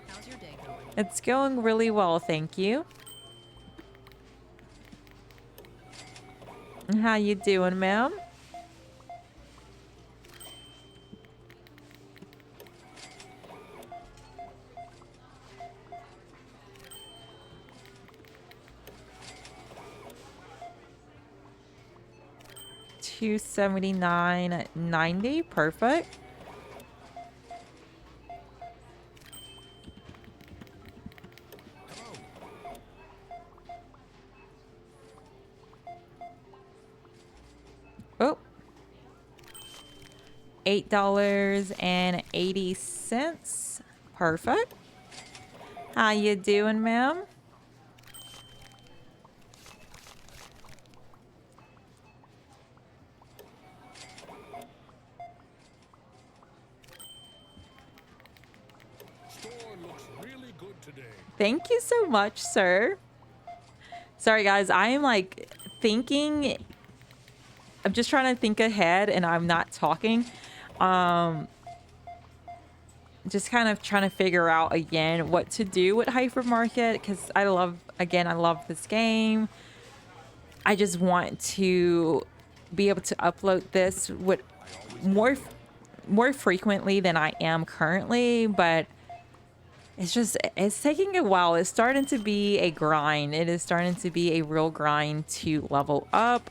How's your day going? It's going really well, thank you. How you doing, ma'am? $279.90, perfect. Oh, $8.80. Perfect. How you doing, ma'am? Store looks really good today. Thank you so much, sir. Sorry, guys. I am like thinking. I'm just trying to think ahead and I'm not talking. Just kind of trying to figure out again what to do with Hypermarket because I love this game. I just want to be able to upload this with more frequently than I am currently, but it's taking a while. It's starting to be a grind. It is starting to be a real grind to level up.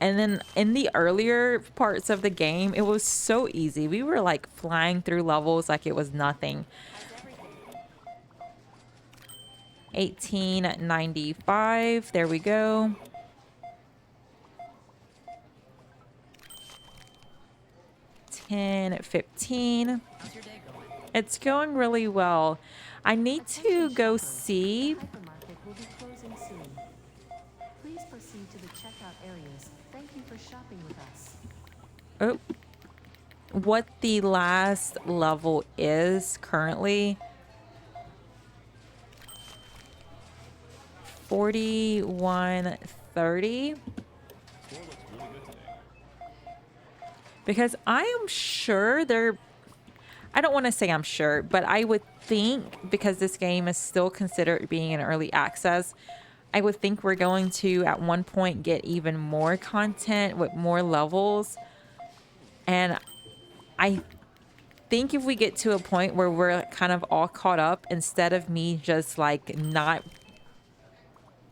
And then in the earlier parts of the game, it was so easy. We were like flying through levels like it was nothing. $18.95. There we go. $10.15. How's your day going? It's going really well. I need to go see. Hypermarket will be closing soon. Please proceed to the checkout areas. Thank you for shopping with us. Oh, what the last level is currently. 4130. Store looks really good today. Because I am sure I don't want to say I'm sure, but I would think because this game is still considered being in early access, I would think we're going to at one point get even more content with more levels. And I think if we get to a point where we're kind of all caught up, instead of me just like not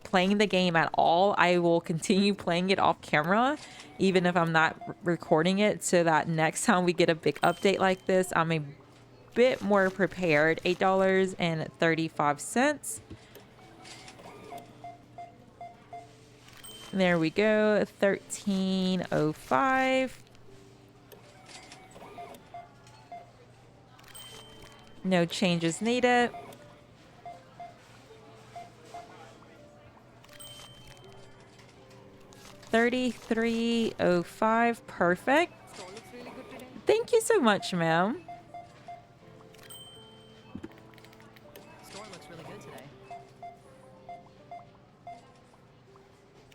playing the game at all, I will continue playing it off camera, even if I'm not recording it, so that next time we get a big update like this, I'm a bit more prepared. $8.35. There we go. 1305. No changes needed. $33.05. Perfect. Thank you so much, ma'am. Store looks really good today.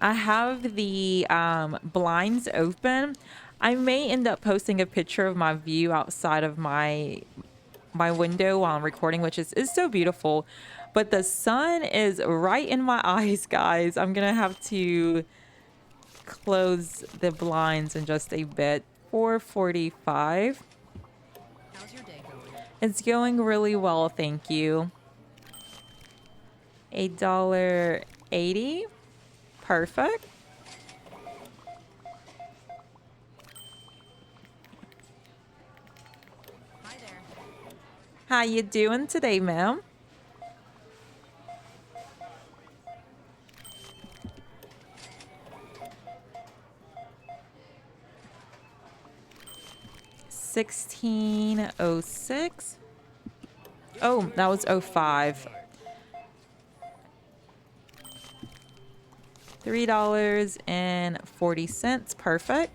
I have the blinds open. I may end up posting a picture of my view outside of my my window while I'm recording, which is so beautiful. But the sun is right in my eyes, guys. I'm gonna have to close the blinds in just a bit. 4:45. How's your day going? It's going really well, thank you. $1.80. Perfect. Hi there. How you doing today, ma'am? $16.06. Oh, that was 05. $3.40. Perfect.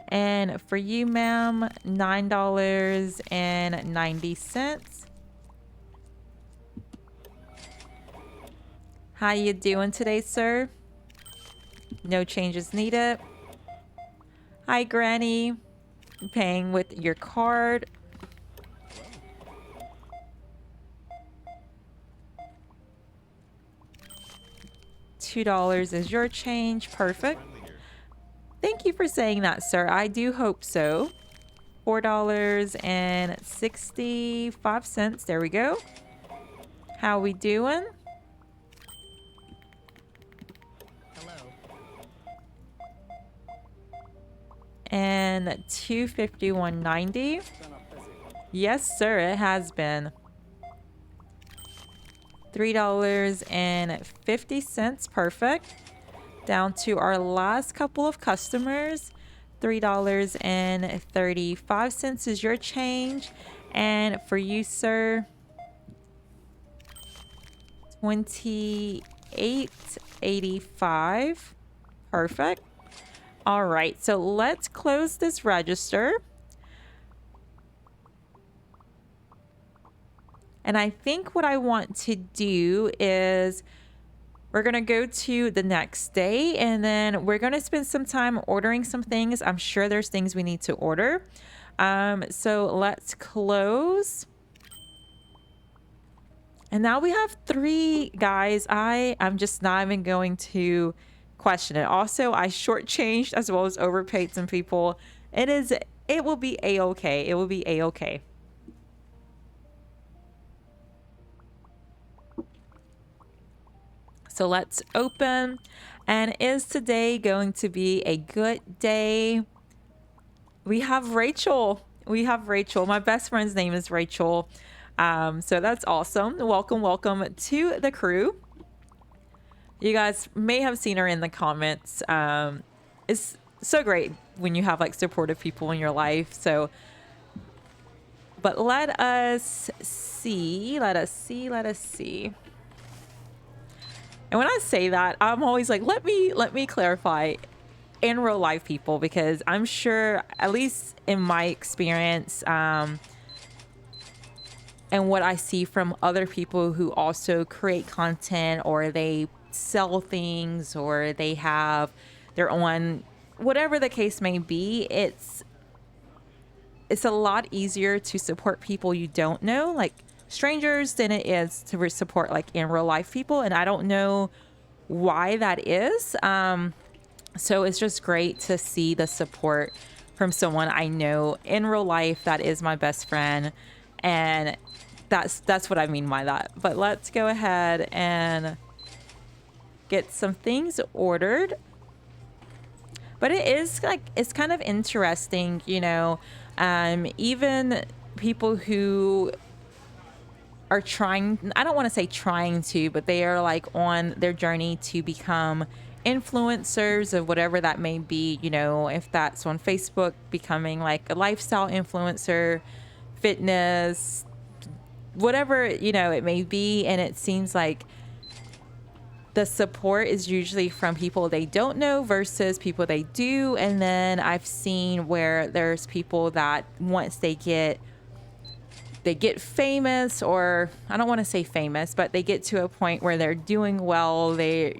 And for you, ma'am, $9.90. How you doing today, sir? No changes needed. Hi, Granny. Paying with your card. $2 is your change. Perfect. Friendly here. Thank you for saying that, sir. I do hope so. $4.65. There we go. How we doing? Hello. And $251.90. Yes, sir, it has been. $3.50. Perfect. Down to our last couple of customers. $3.35 is your change. And for you, sir, $28.85. Perfect. All right, so let's close this register. And I think what I want to do is we're going to go to the next day and then we're going to spend some time ordering some things. I'm sure there's things we need to order. So let's close. And now we have 3 guys. I'm just not even going to question it. Also, I shortchanged as well as overpaid some people. It will be a-okay. It will be a-okay. So let's open. And is today going to be a good day? We have Rachel. We have Rachel. My best friend's name is Rachel. So that's awesome. Welcome, welcome to the crew. You guys may have seen her in the comments. It's so great when you have like supportive people in your life. So, but let us see. And when I say that, I'm always like, let me clarify in real life people, because I'm sure, at least in my experience, and what I see from other people who also create content or they sell things or they have their own, whatever the case may be, it's a lot easier to support people you don't know, like strangers, than it is to support like in real life people. And I don't know why that is. So it's just great to see the support from someone I know in real life that is my best friend. And that's what I mean by that. But let's go ahead and get some things ordered. But it is like, it's kind of interesting, you know, even people who are trying, I don't want to say trying to, but they are like on their journey to become influencers of whatever that may be, you know, if that's on Facebook, becoming like a lifestyle influencer, fitness, whatever, you know, it may be. And it seems like the support is usually from people they don't know versus people they do. And then I've seen where there's people that once they get famous, or I don't want to say famous, but they get to a point where they're doing well, they're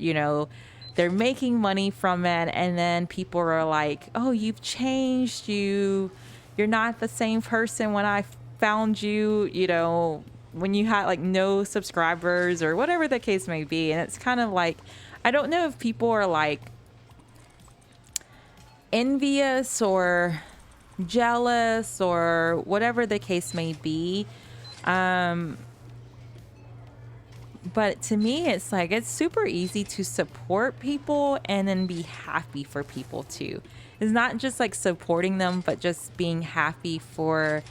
they're making money from it, and then people are like, oh, you've changed, you're not the same person when I found you, you know, when you had like no subscribers or whatever the case may be. And it's kind of like, I don't know if people are like envious or jealous or whatever the case may be. But to me, it's like it's super easy to support people and then be happy for people too. It's not just like supporting them, but just being happy for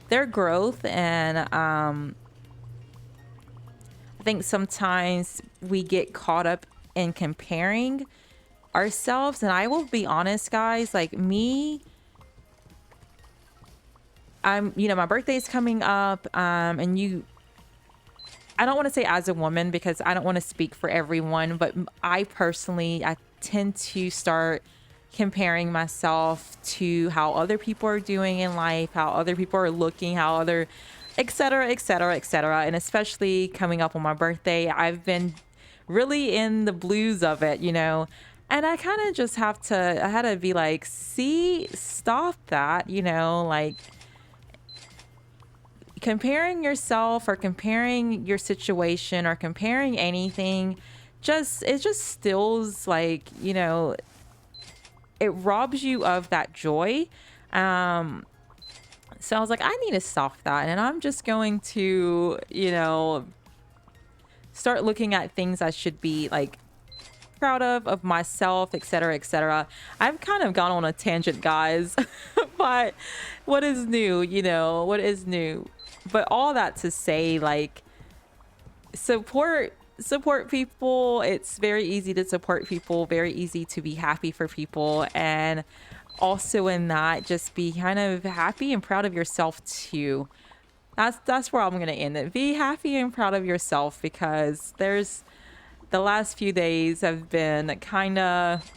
their growth. And I think sometimes we get caught up in comparing ourselves. And I will be honest, guys, like me, you know, my birthday's coming up, and I don't want to say as a woman because I don't want to speak for everyone, but I personally, I tend to start comparing myself to how other people are doing in life, how other people are looking, how other, et cetera, et cetera, et cetera. And especially coming up on my birthday, I've been really in the blues of it, you know, and I kind of just I had to be like, see, stop that, you know, like, comparing yourself or comparing your situation or comparing anything, it just stills, like, you know, it robs you of that joy. So I was like, I need to stop that, and I'm just going to, you know, start looking at things I should be like proud of myself, etc., etc. I've kind of gone on a tangent, guys. But what is new, you know, what is new? But all that to say, like, support people. It's very easy to support people, very easy to be happy for people, and also in that, just be kind of happy and proud of yourself too. That's where I'm gonna end it. Be happy and proud of yourself, because the last few days have been kind of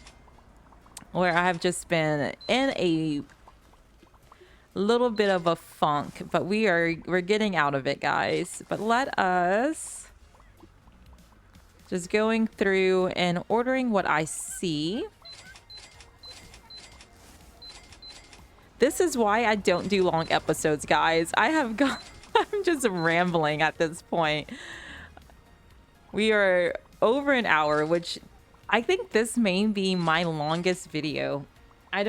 where I have just been in a little bit of a funk, but we're getting out of it, guys. But let us just going through and ordering what I see. This is why I don't do long episodes, guys. I'm just rambling at this point. We are over an hour, which I think this may be my longest video. I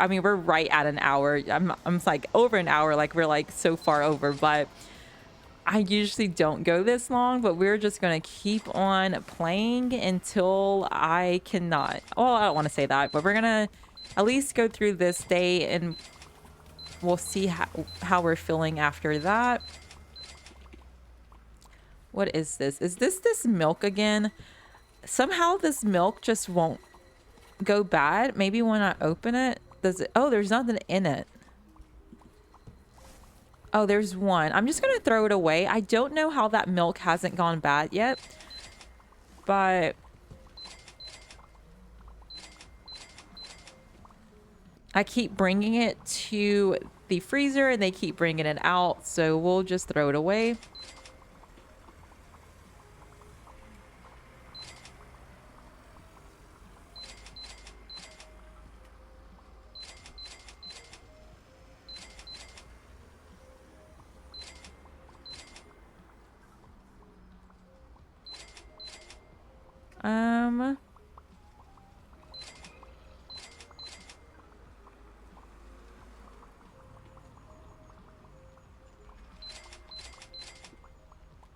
mean, we're right at an hour. I'm like over an hour, like we're like so far over, but I usually don't go this long, but we're just going to keep on playing until I cannot. Well, I don't want to say that, but we're going to at least go through this day, and we'll see how we're feeling after that. What is this? Is this milk again? Somehow this milk just won't go bad. Maybe when I open it, does it? Oh, there's nothing in it. Oh, there's one. I'm just gonna throw it away. I don't know how that milk hasn't gone bad yet, but I keep bringing it to the freezer and they keep bringing it out, so we'll just throw it away.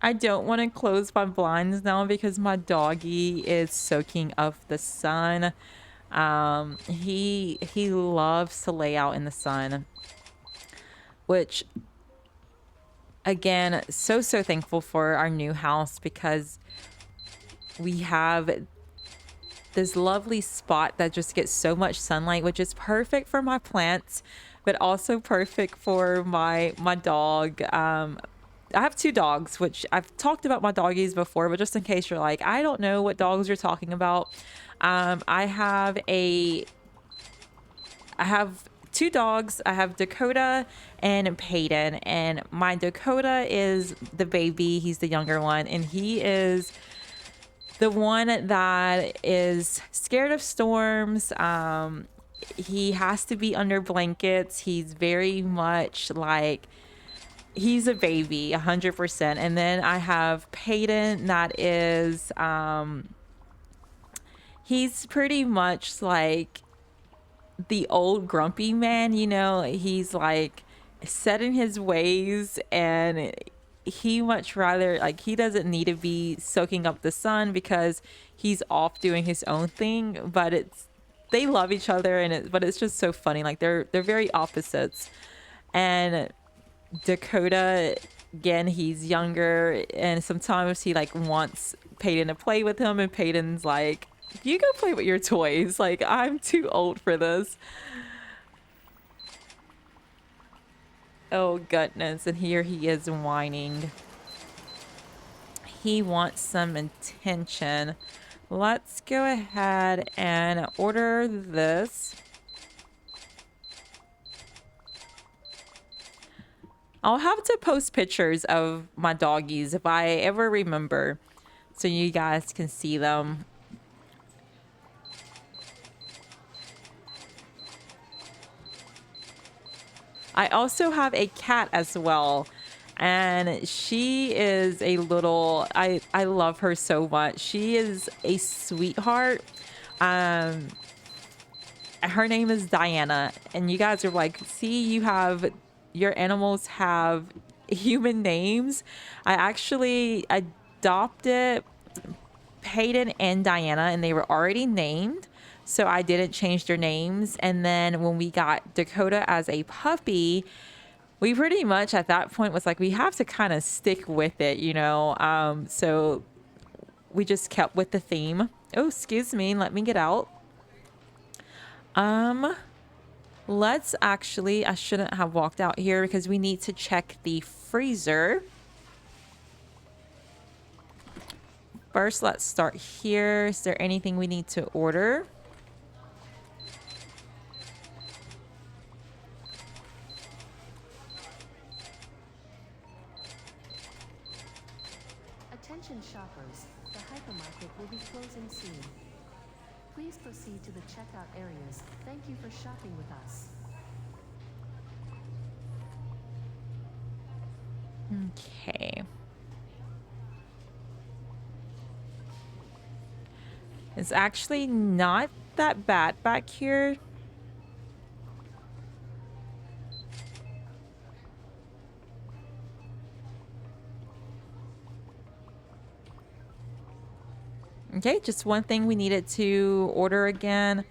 I don't want to close my blinds now because my doggy is soaking up the sun. He loves to lay out in the sun, which again, so thankful for our new house, because we have this lovely spot that just gets so much sunlight, which is perfect for my plants, but also perfect for my dog. I have two dogs, which I've talked about my doggies before, but just in case you're like, I don't know what dogs you're talking about. I have two dogs. I have Dakota and Peyton, and my Dakota is the baby. He's the younger one, and he is the one that is scared of storms. He has to be under blankets. He's very much like he's a baby, 100%. And then I have Peyton that is he's pretty much like the old grumpy man, you know. He's like set in his ways, and he much rather like he doesn't need to be soaking up the sun because he's off doing his own thing. But it's they love each other, and but it's just so funny. Like they're very opposites. And Dakota, again, he's younger, and sometimes he like wants Peyton to play with him, and Peyton's like, you go play with your toys. Like, I'm too old for this. Oh, goodness. And here he is whining. He wants some attention. Let's go ahead and order this. I'll have to post pictures of my doggies if I ever remember, so you guys can see them. I also have a cat as well, and she is a little, I love her so much. She is a sweetheart. Her name is Diana, and you guys are like, see, you have, your animals have human names. I actually adopted Peyton and Diana, and they were already named, so I didn't change their names. And then when we got Dakota as a puppy, we pretty much at that point was like, we have to kind of stick with it, you know. So we just kept with the theme. Oh, excuse me, let me get out. Let's actually, I shouldn't have walked out here because we need to check the freezer. First, let's start here. Is there anything we need to order? Attention shoppers, the hypermarket will be closing soon. Please proceed to the checkout areas. Thank you for shopping with us. Okay. It's actually not that bad back here. Okay, just one thing we needed to order again.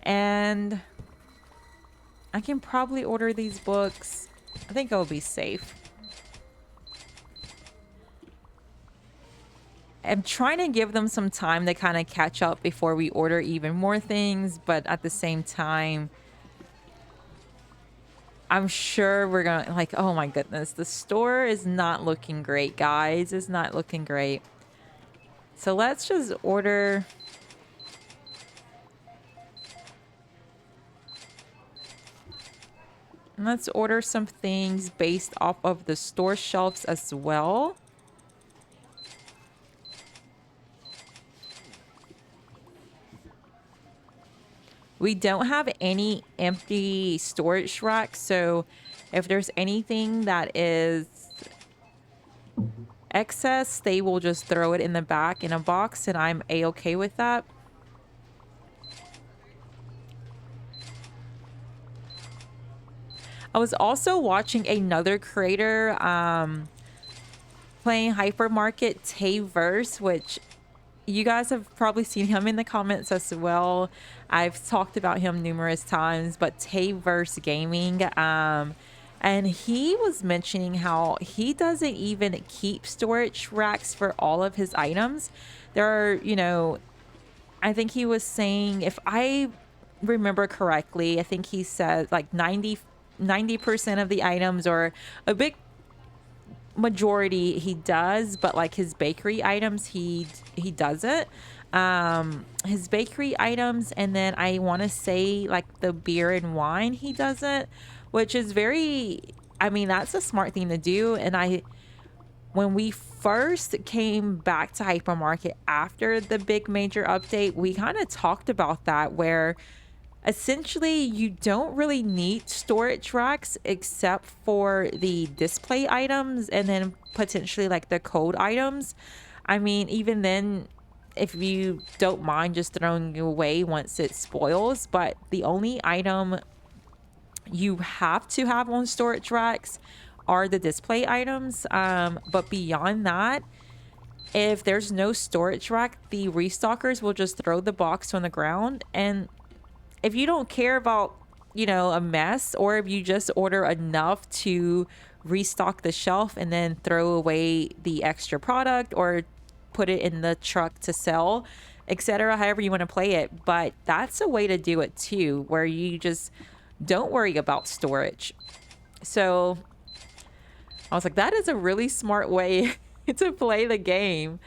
And I can probably order these books. I think I'll be safe. I'm trying to give them some time to kind of catch up before we order even more things, but at the same time, I'm sure we're gonna like, oh my goodness, the store is not looking great, guys. It's not looking great. So let's just order. Let's order some things based off of the store shelves as well. We don't have any empty storage racks, so if there's anything that is excess, they will just throw it in the back in a box, and I'm a-okay with that. I was also watching another creator playing Hypermarket, Tayverse, which you guys have probably seen him in the comments as well. I've talked about him numerous times, but Tayverse Gaming, and he was mentioning how he doesn't even keep storage racks for all of his items. There are, you know, I think he was saying, if I remember correctly, I think he said like 90% of the items, or a big majority he does, but like his bakery items he doesn't. His bakery items, and then I want to say like the beer and wine he doesn't, which is very, I mean, that's a smart thing to do. And when we first came back to Hypermarket after the big major update, we kind of talked about that, where essentially you don't really need storage racks except for the display items and then potentially like the code items. I mean, even then, if you don't mind just throwing it away once it spoils, but the only item you have to have on storage racks are the display items. But beyond that, if there's no storage rack, the restockers will just throw the box on the ground. And if you don't care about, a mess, or if you just order enough to restock the shelf and then throw away the extra product or put it in the truck to sell, etc., however you want to play it. But that's a way to do it too, where you just don't worry about storage. So I was like, that is a really smart way to play the game.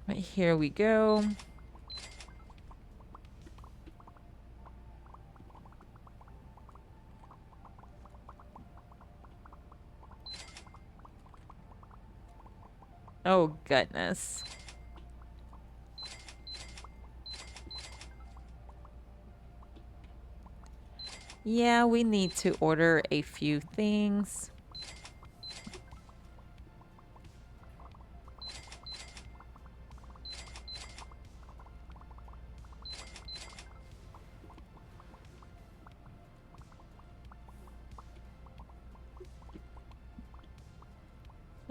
Right, here we go. Oh, goodness. Yeah, we need to order a few things.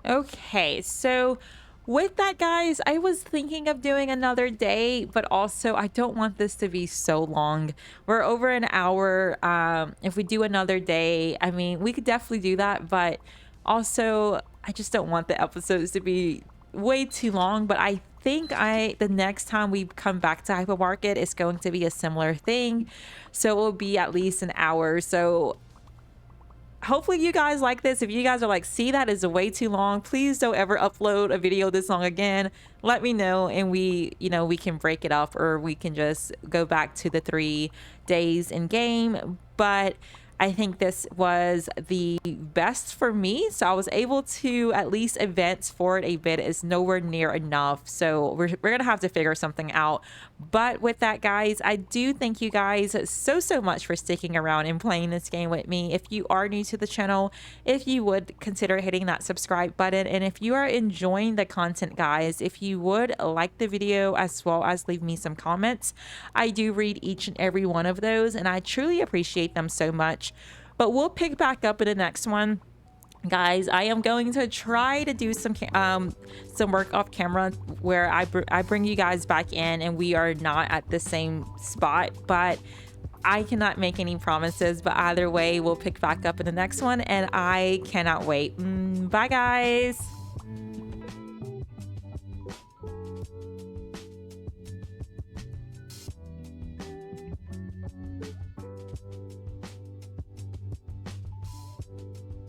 Okay, so with that, guys, I was thinking of doing another day, but also I don't want this to be so long. We're over an hour. If we do another day, I mean, we could definitely do that, but also I just don't want the episodes to be way too long. But I think the next time we come back to Hypermarket is going to be a similar thing. So it will be at least an hour. So hopefully you guys like this. If you guys are like, see, that is way too long, please don't ever upload a video this long again. Let me know, and we can break it up, or we can just go back to the 3 days in game. But I think this was the best for me, so I was able to at least advance forward a bit. Is nowhere near enough, so we're gonna have to figure something out. But with that, guys, I do thank you guys so much for sticking around and playing this game with me. If you are new to the channel, if you would consider hitting that subscribe button, and if you are enjoying the content, guys, if you would like the video as well as leave me some comments. I do read each and every one of those, and I truly appreciate them so much. But we'll pick back up in the next one, guys. I am going to try to do some work off camera where I bring you guys back in and we are not at the same spot, but I cannot make any promises. But either way, we'll pick back up in the next one, and I cannot wait. Bye, guys.